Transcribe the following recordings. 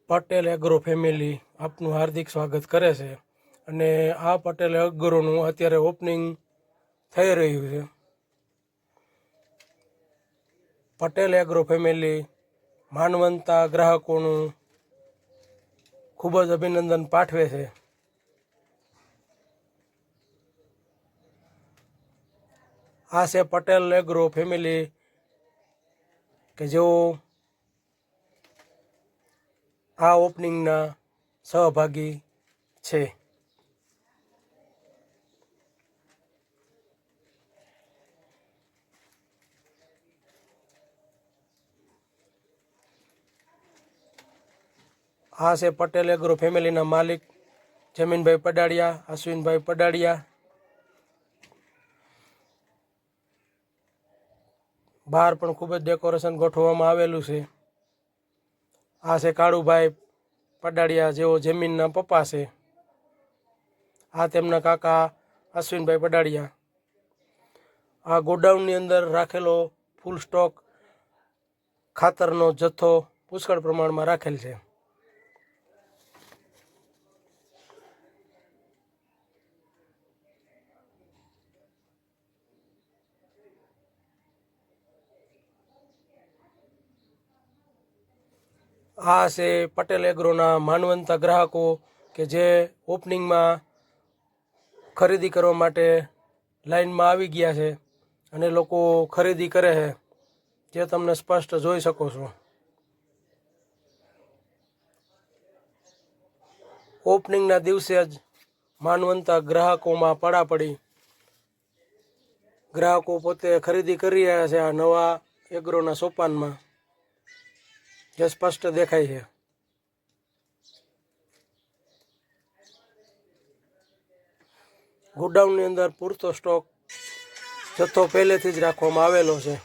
Patel agro family આપનું હાર્દિક સ્વાગત કરે છે અને આ પટેલ એગ્રોનું અત્યારે ઓપનિંગ થઈ રહ્યું છે। પટેલ એગ્રો ફેમિલી માનવંતા ગ્રાહકોનું ખૂબ જ અભિનંદન પાઠવે છે। આ છે પટેલ એગ્રો ફેમિલી કે જેઓ આ ઓપનિંગના સહભાગી છે। આ છે પટેલ એગ્રો ફેમિલીના માલિક જમીનભાઈ પડાડિયા, અશ્વિનભાઈ પડાડિયા। બહાર પણ ખૂબ જ ડેકોરેશન ગોઠવવામાં આવેલું છે। આ છે કાળુભાઈ પડાડિયા જેઓ જમીનના પપ્પા છે। આ તેમના કાકા અશ્વિનભાઈ પડાડિયા। આ ગોડાઉનની અંદર રાખેલો ફૂલ સ્ટોક ખાતરનો જથ્થો પુષ્કળ પ્રમાણમાં રાખેલ છે। આ છે પટેલ એગ્રોના માનવંતા ગ્રાહકો કે જે ઓપનિંગમાં ખરીદી કરવા માટે લાઈનમાં આવી ગયા છે અને લોકો ખરીદી કરે છે જે તમને સ્પષ્ટ જોઈ શકો છો। ઓપનિંગના દિવસે જ માનવંતા ગ્રાહકોમાં પડાપડી ગ્રાહકો પોતે ખરીદી કરી રહ્યા છે આ નવા એગ્રોના સોપાનમાં, જે સ્પષ્ટ દેખાય છે। ગોડાઉનની અંદર પૂરતો સ્ટોક જથ્થો પહેલેથી જ રાખવામાં આવેલો છે।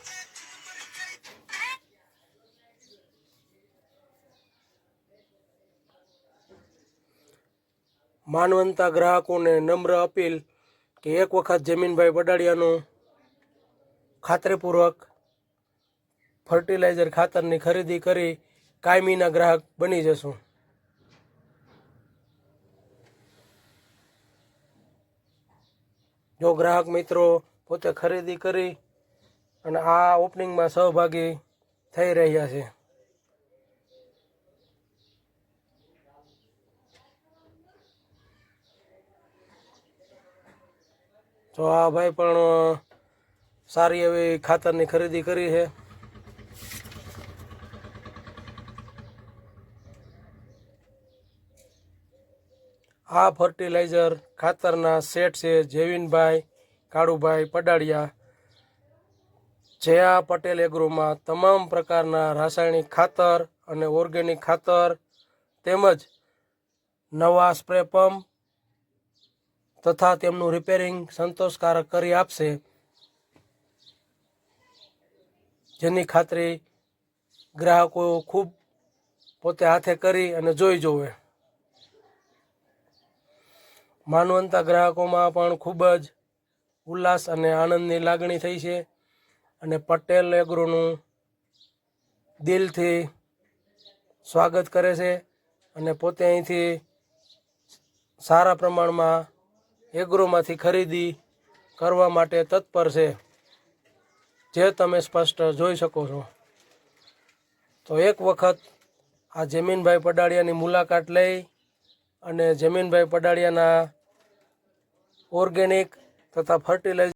માનવંતા ગ્રાહકોને નમ્ર અપીલ કે એક વખત જમીનભાઈ પડાડિયાનું ખાતરીપૂર્વક ફર્ટિલાઇઝર ખાતરની ખરીદી કરી કાયમીના ગ્રાહક બની જશો। જો ગ્રાહક મિત્રો પોતે ખરીદી કરી અને આ ઓપનિંગમાં સહભાગી થઈ રહ્યા છે। તો આ ભાઈ પણ સારી એવી ખાતરની ખરીદી કરી છે। આ ફર્ટિલાઇઝર ખાતરના સેટ છે જેવિનભાઈ કાળુભાઈ પડાડિયા, જે આ પટેલ એગ્રોમાં તમામ પ્રકારના રાસાયણિક ખાતર અને ઓર્ગેનિક ખાતર તેમજ નવા સ્પ્રે પંપ તથા તેમનું રિપેરિંગ સંતોષકારક કરી આપશે, જેની ખાતરી ગ્રાહકો ખૂબ પોતે હાથે કરી અને જોઈ જોવે। માનવંતા ગ્રાહકોમાં પણ ખૂબ જ ઉલ્લાસ અને આનંદની લાગણી થઈ છે અને પટેલ એગ્રોનું દિલથી સ્વાગત કરે છે અને પોતે અહીંથી સારા પ્રમાણમાં એગ્રોમાંથી ખરીદી કરવા માટે તત્પર છે, જે તમે સ્પષ્ટ જોઈ શકો છો। તો એક વખત આ જમીનભાઈ પડાડિયાની મુલાકાત લઈ અને જમીનભાઈ પડાડિયાના ઓર્ગેનિક તથા ફર્ટિલાઇઝર